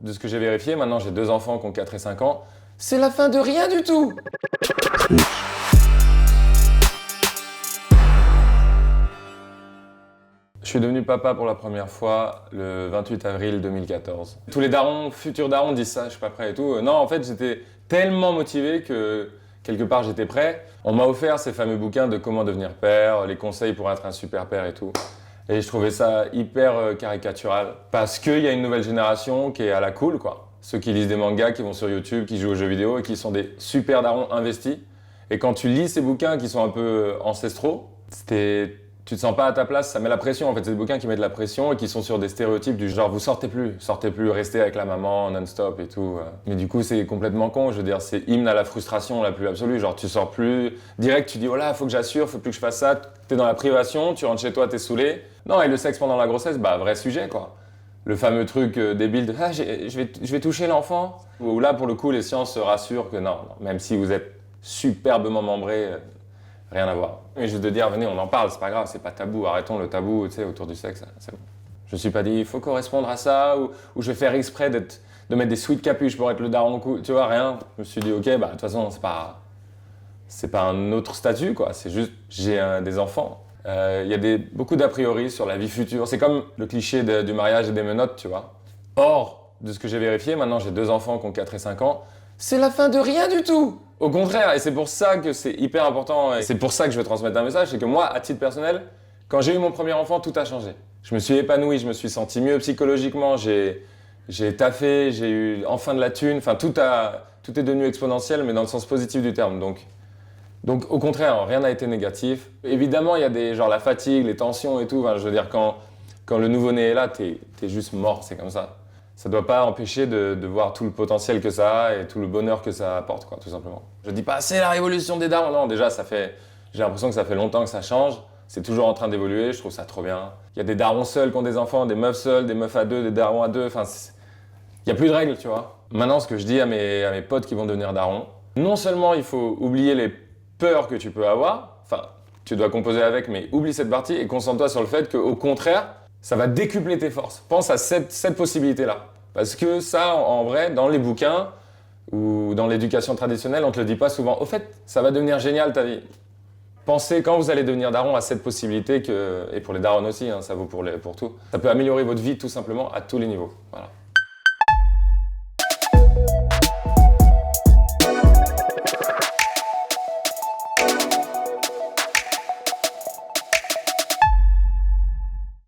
de ce que j'ai vérifié, maintenant j'ai 2 enfants qui ont 4 et 5 ans, c'est la fin de rien du tout. Je suis devenu papa pour la première fois le 28 avril 2014. Tous les darons, futurs darons disent ça, je suis pas prêt et tout. Non, en fait, j'étais tellement motivé que quelque part j'étais prêt. On m'a offert ces fameux bouquins de comment devenir père, les conseils pour être un super père et tout. Et je trouvais ça hyper caricatural parce qu'il y a une nouvelle génération qui est à la cool, quoi. Ceux qui lisent des mangas, qui vont sur YouTube, qui jouent aux jeux vidéo et qui sont des super darons investis. Et quand tu lis ces bouquins qui sont un peu ancestraux, tu te sens pas à ta place, ça met la pression. En fait, c'est des bouquins qui mettent la pression et qui sont sur des stéréotypes du genre vous sortez plus, restez avec la maman non-stop et tout. Mais du coup, c'est complètement con. Je veux dire, c'est hymne à la frustration la plus absolue. Genre, tu sors plus direct, tu dis oh là, faut que j'assure, faut plus que je fasse ça. T'es dans la privation, tu rentres chez toi, t'es saoulé. Non, et le sexe pendant la grossesse, bah vrai sujet quoi. Le fameux truc débile de ah, je vais toucher l'enfant. Où là, pour le coup, les sciences se rassurent que non, même si vous êtes superbement membré. Rien à voir. Mais je veux te dire, venez, on en parle, c'est pas grave, c'est pas tabou, arrêtons le tabou, tu sais, autour du sexe, c'est bon. Je me suis pas dit, il faut correspondre à ça, ou je vais faire exprès de mettre des sweat capuches pour être le daron cool, tu vois, rien. Je me suis dit, ok, bah, de toute façon, c'est pas un autre statut, quoi, c'est juste, j'ai des enfants. Il y a beaucoup d'a priori sur la vie future, c'est comme le cliché du mariage et des menottes, tu vois. Or, de ce que j'ai vérifié, maintenant j'ai 2 enfants qui ont 4 et 5 ans, c'est la fin de rien du tout. Au contraire, et c'est pour ça que c'est hyper important, et c'est pour ça que je veux transmettre un message, c'est que moi, à titre personnel, quand j'ai eu mon premier enfant, tout a changé. Je me suis épanoui, je me suis senti mieux psychologiquement, j'ai taffé, j'ai eu enfin de la thune, enfin tout est devenu exponentiel, mais dans le sens positif du terme. Donc au contraire, rien n'a été négatif. Évidemment, il y a genre la fatigue, les tensions et tout, enfin, je veux dire, quand le nouveau-né est là, t'es juste mort, c'est comme ça. Ça ne doit pas empêcher de voir tout le potentiel que ça a et tout le bonheur que ça apporte, quoi, tout simplement. Je dis pas c'est la révolution des darons, non, déjà j'ai l'impression que ça fait longtemps que ça change, c'est toujours en train d'évoluer, je trouve ça trop bien. Il y a des darons seuls qui ont des enfants, des meufs seules, des meufs à deux, des darons à deux, enfin, il n'y a plus de règles, tu vois. Maintenant, ce que je dis à mes potes qui vont devenir darons, non seulement il faut oublier les peurs que tu peux avoir, enfin, tu dois composer avec, mais oublie cette partie et concentre-toi sur le fait qu'au contraire, ça va décupler tes forces. Pense à cette possibilité-là. Parce que ça, en vrai, dans les bouquins ou dans l'éducation traditionnelle, on ne te le dit pas souvent. Au fait, ça va devenir génial ta vie. Pensez, quand vous allez devenir daron, à cette possibilité et pour les darons aussi, hein, ça vaut pour tout. Ça peut améliorer votre vie tout simplement à tous les niveaux. Voilà.